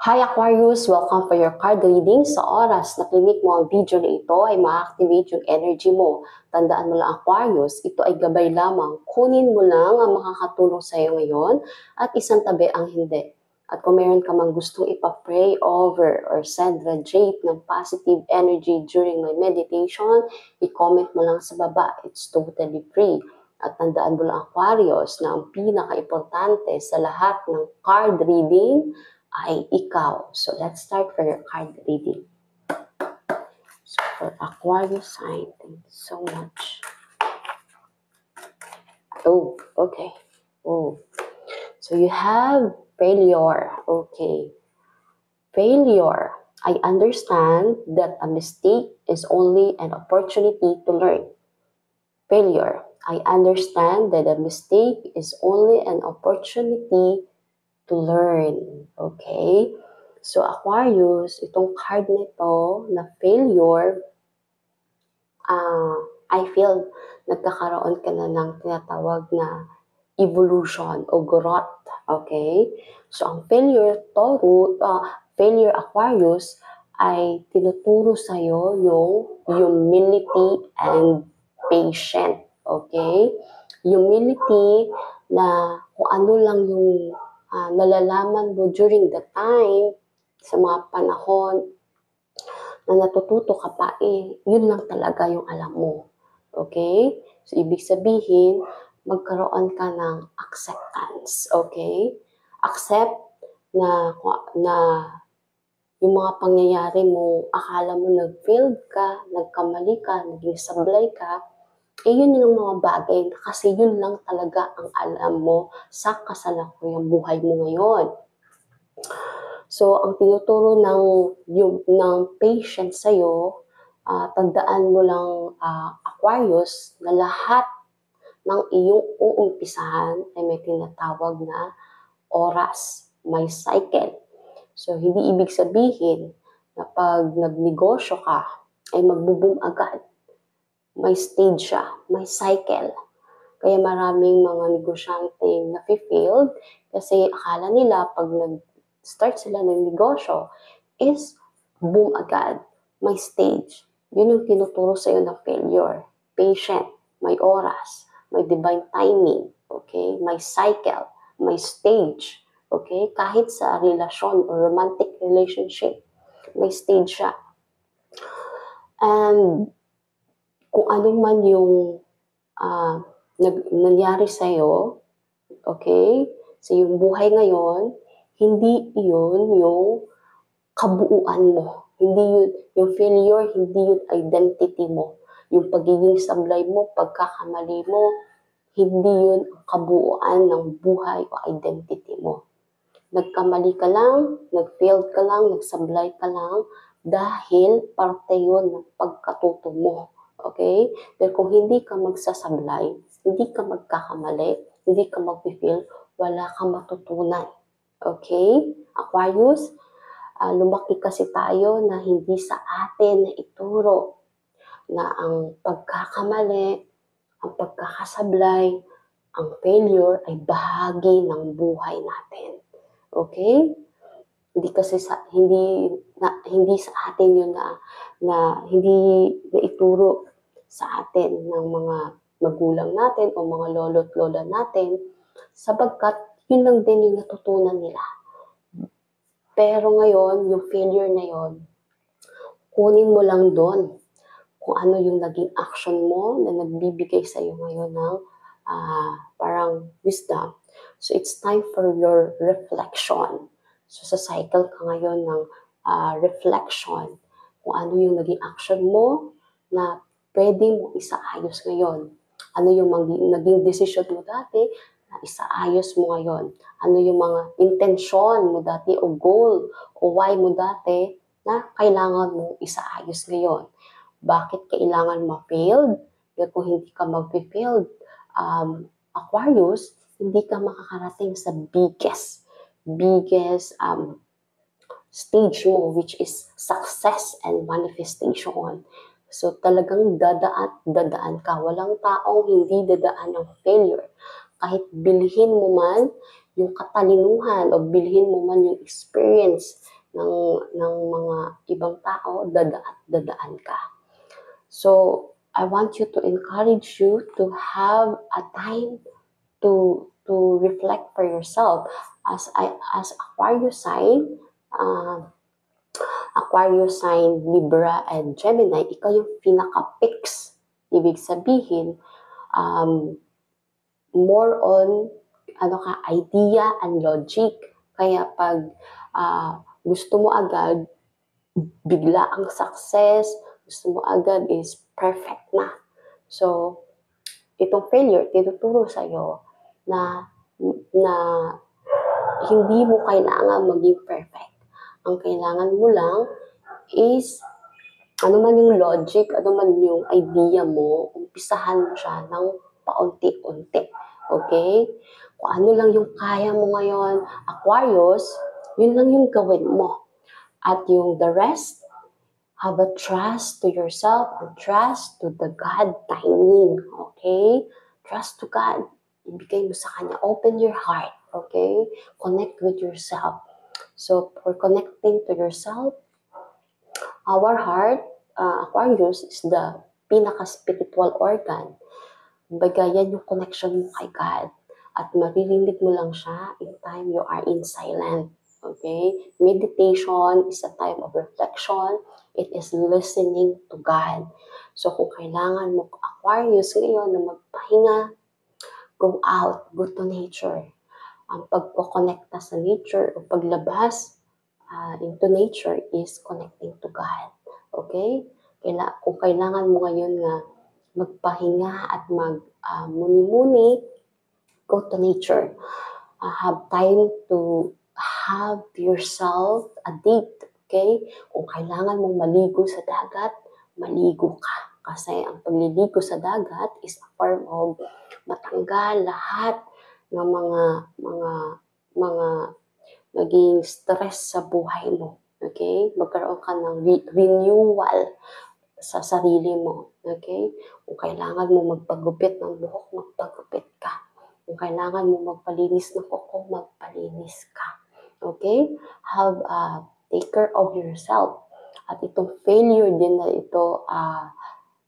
Hi Aquarius! Welcome for your card reading. Sa oras na klinik mo ang video na ito ay ma-activate yung energy mo. Tandaan mo lang Aquarius, ito ay gabay lamang. Kunin mo lang ang makakatulong sa iyo ngayon at isang tabi ang hindi. At kung meron ka mang gustong ipa-pray over or send radiate ng positive energy during my meditation, i-comment mo lang sa baba. It's totally free. At tandaan mo lang Aquarius na ang pinaka-importante sa lahat ng card reading ay ikaw. So, let's start for your card reading. So, for Aquarius sign, thank you so much. Oh, okay. Oh. So, you have failure. Okay. Failure. I understand that a mistake is only an opportunity to learn. Failure. I understand that a mistake is only an opportunity to learn. Okay? So, Aquarius, itong card nito na failure, I feel nagkakaroon ka na ng tinatawag na evolution o growth. Okay? So, ang failure Aquarius ay tinuturo sa'yo yung humility and patient. Okay? Humility na kung ano lang yung nalalaman mo during the time, sa mga panahon na natututo ka pa, yun lang talaga yung alam mo. Okay? So, ibig sabihin, magkaroon ka ng acceptance. Okay? Accept na yung mga pangyayari mo, akala mo nag-failed ka, nagkamali ka, naging sablay ka, yun yung mga bagay kasi yun lang talaga ang alam mo sa kasalukuyang buhay mo ngayon. So, ang tinuturo ng patient sa'yo, tandaan mo lang Aquarius na lahat ng iyong uumpisahan ay may tinatawag na oras, may cycle. So, hindi ibig sabihin na pag nagnegosyo ka ay magbo-boom agad. May stage siya, may cycle. Kaya maraming mga negosyante na failed kasi akala nila pag nag-start sila ng negosyo is boom agad. May stage. Yun yung tinuturo sa'yo ng failure. Patient, may oras, may divine timing, okay? May cycle, may stage, okay? Kahit sa relasyon or romantic relationship, may stage siya. And kung ano man yung nangyari sa'yo, okay, sa iyong buhay ngayon, hindi yun yung kabuuan mo. Hindi yun, yung failure, hindi yun identity mo. Yung pagiging sablay mo, pagkakamali mo, hindi yun ang kabuuan ng buhay o identity mo. Nagkamali ka lang, nag-failed ka lang, nagsablay ka lang, dahil parte yun ng pagkatuto mo. Okay? Pero kung hindi ka magsasablay, hindi ka magkakamali, hindi ka mag-feel, wala kang matutunan. Okay? Aquarius, lumaki kasi tayo na hindi sa atin na ituro na ang pagkakamali, ang pagkakasablay, ang failure ay bahagi ng buhay natin. Okay? Hindi sa atin yun na hindi na ituro sa atin ng mga magulang natin o mga lolo't lola natin sapagkat yun lang din yung natutunan nila. Pero ngayon, yung failure na yun, kunin mo lang doon kung ano yung naging action mo na nagbibigay sa iyo ngayon ng parang wisdom. So, it's time for your reflection. So, sa cycle ka ngayon ng reflection kung ano yung naging action mo na pwede mo isaayos ngayon. Ano yung naging decision mo dati na isaayos mo ngayon. Ano yung mga intensyon mo dati o goal o why mo dati na kailangan mo isaayos ngayon. Bakit kailangan ma-failed? Kung hindi ka mag-failed, Aquarius, hindi ka makakarating sa biggest stage mo, which is success and manifestation. So talagang dadaan ka. Walang taong hindi dadaan ng failure. Kahit bilhin mo man yung katalinuhan o bilhin mo man yung experience ng mga ibang tao, dadaan ka. So, I want you to encourage you to have a time to reflect for yourself. As Aquarius sign, Aquarius sign, Libra, and Gemini, ikaw yung pinaka-fix. Ibig sabihin, more on idea and logic. Kaya pag gusto mo agad, bigla ang success, gusto mo agad is perfect na. So, itong failure, tinuturo sa'yo na hindi mo kailangan maging perfect. Ang kailangan mo lang is ano man yung logic, ano man yung idea mo, umpisahan mo siya ng paunti-unti. Okay? Kung ano lang yung kaya mo ngayon, Aquarius, yun lang yung gawin mo. At yung the rest, have a trust to yourself and trust to the God timing. Okay? Trust to God. Ibigay mo sa Kanya. Open your heart. Okay? Connect with yourself. So, for connecting to yourself, our heart, Aquarius, is the pinaka-spiritual organ. Kumbaga, yan yung connection mo kay God. At maririnig mo lang siya in time you are in silent. Okay? Meditation is a time of reflection. It is listening to God. So, kung kailangan mo, Aquarius, ngayon na magpahinga, go out, go to nature. Ang pagkokonekta sa nature o paglabas into nature is connecting to God. Okay? Kung kailangan mo ngayon nga magpahinga at muni-muni, go to nature. Have time to have yourself a date. Okay? Kung kailangan mong maligo sa dagat, maligo ka. Kasi ang pagliligo sa dagat is a form of matanggal lahat ng mga naging stress sa buhay mo. Okay? Magkaroon ka ng renewal sa sarili mo. Okay? Kung kailangan mo magpagupit ng buhok, magpagupit ka. Kung kailangan mo magpalinis ng kuko, magpalinis ka. Okay? Take care of yourself. At itong failure din na ito,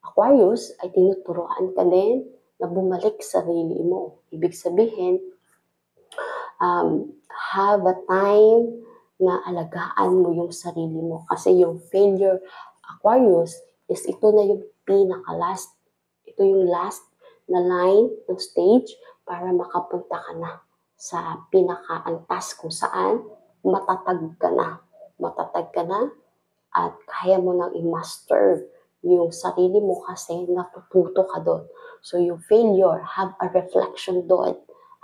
Aquarius, ay tinuturuan ka din na bumalik sa sarili mo. Ibig sabihin, have a time na alagaan mo yung sarili mo. Kasi yung failure, Aquarius, is ito na yung pinaka-last. Ito yung last na line ng stage para makapunta ka na sa pinaka-antas kung saan matatag ka na. Matatag ka na at kaya mo nang i-master yung sarili mo kasi natututo ka doon. So yung failure, have a reflection doon.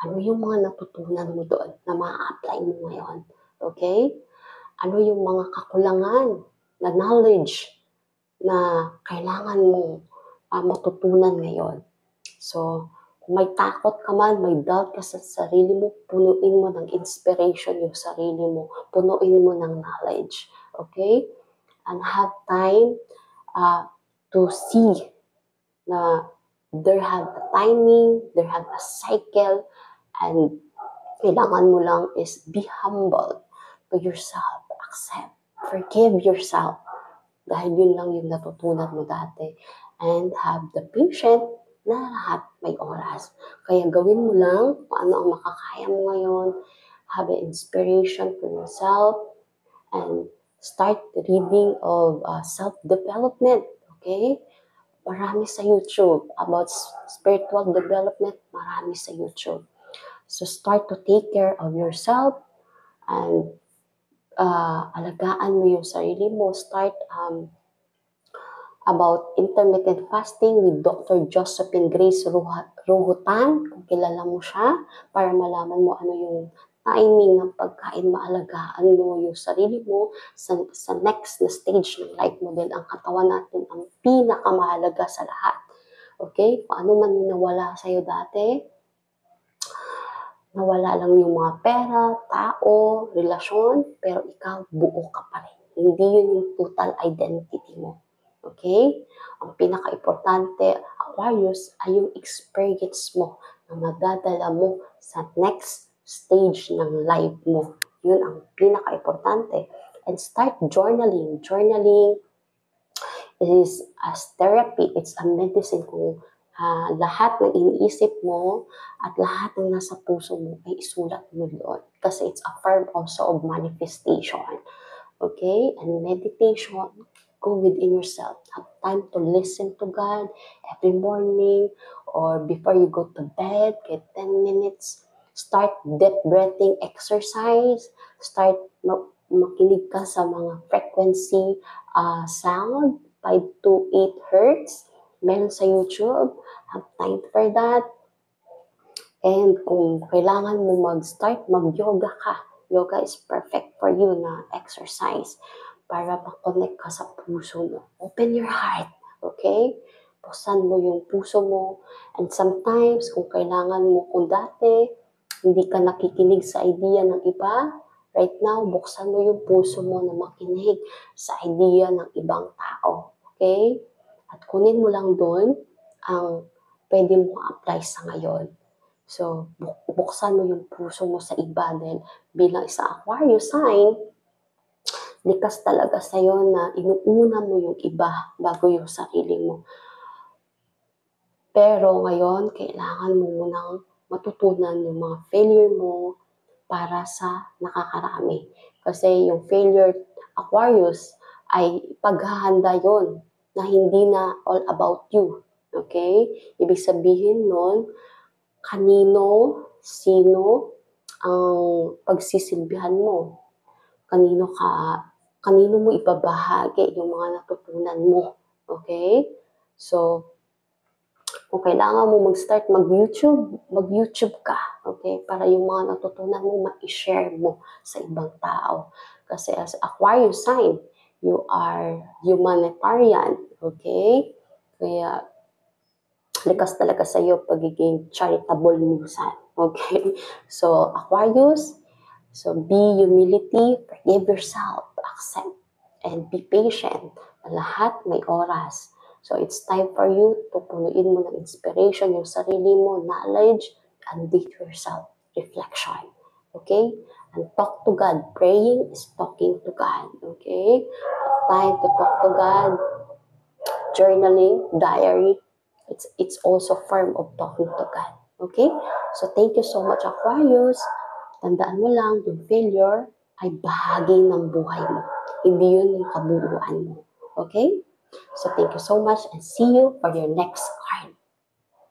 Ano yung mga natutunan mo doon na ma-apply mo ngayon? Okay? Ano yung mga kakulangan na knowledge na kailangan mong matutunan ngayon? So, kung may takot ka man, may doubt ka sa sarili mo, punuin mo ng inspiration yung sarili mo. Punuin mo ng knowledge. Okay? And have time to see na there have a timing, there have a cycle, and kailangan mo lang is be humble to yourself, accept, forgive yourself, dahil yun lang yung natutunan mo dati, and have the patience na lahat may oras. Kaya gawin mo lang kung ano ang makakaya mo ngayon, have an inspiration for yourself, and start reading of self-development, okay? Marami sa YouTube about spiritual development, marami sa YouTube. So start to take care of yourself and alagaan mo yung sarili mo. Start about intermittent fasting with Dr. Josephine Grace Ruhutan, kung kilala mo siya, para malaman mo ano yung timing ng pagkain, maalagaan mo yung sarili mo sa next na stage ng life mo. Dahil ang katawan natin ang pinakamahalaga sa lahat. Okay? Kung ano man yung nawala sa'yo dati, nawala lang yung mga pera, tao, relasyon, pero ikaw, buo ka pa rin. Hindi yun yung total identity mo. Okay? Ang pinaka-importante, Aquarius, ay yung experience mo na madadala mo sa next stage ng life mo. Yun ang pinaka-importante. And start journaling. Journaling is as therapy. It's a medicine kung lahat ng iniisip mo at lahat ng nasa puso mo ay isulat mo doon. Kasi it's a form also of manifestation. Okay? And meditation, go within yourself. Have time to listen to God every morning or before you go to bed, get 10 minutes. Start deep breathing exercise. Start makinig ka sa mga frequency sound, 5 to 8 hertz. Meron sa YouTube. Have time for that. And kung kailangan mo mag-start, mag-yoga ka. Yoga is perfect for you na exercise para makonect ka sa puso mo. Open your heart, okay? Buksan mo yung puso mo. And sometimes, kung kailangan mo, kung dati, hindi ka nakikinig sa idea ng iba, right now, buksan mo yung puso mo na makinig sa idea ng ibang tao, okay? At kunin mo lang doon ang pwede mo apply sa ngayon. So, buksan mo yung puso mo sa iba dahil bilang isa Aquarius sign, likas talaga sa'yo na inuuna mo yung iba bago yung sarili mo. Pero ngayon, kailangan mo munang matutunan yung mga failure mo para sa nakakarami. Kasi yung failure Aquarius ay paghahanda yon na hindi na all about you. Okay? Ibig sabihin nun, kanino, sino ang pagsisilbihan mo? Kanino mo ibabahagi yung mga natutunan mo? Okay? So, kung kailangan mo mag-start mag-YouTube ka. Okay? Para yung mga natutunan mo, ma-share mo sa ibang tao. Kasi as Aquarius sign, you are humanitarian. Okay? Kaya, likas talaga sa iyo pagiging charitable minsan. Okay? So, Aquarius, so be humility, forgive yourself, accept, and be patient. Lahat may oras. So, it's time for you to punuin mo ng inspiration yung sarili mo, knowledge, and date yourself, reflection. Okay? And talk to God. Praying is talking to God. Okay? Time to talk to God. Journaling, diary, it's also form of talking to God. Okay? So, thank you so much, Aquarius. Tandaan mo lang, yung failure ay bahagi ng buhay mo. Hindi yun yung kabuuan mo. Okay? So, thank you so much and see you for your next card.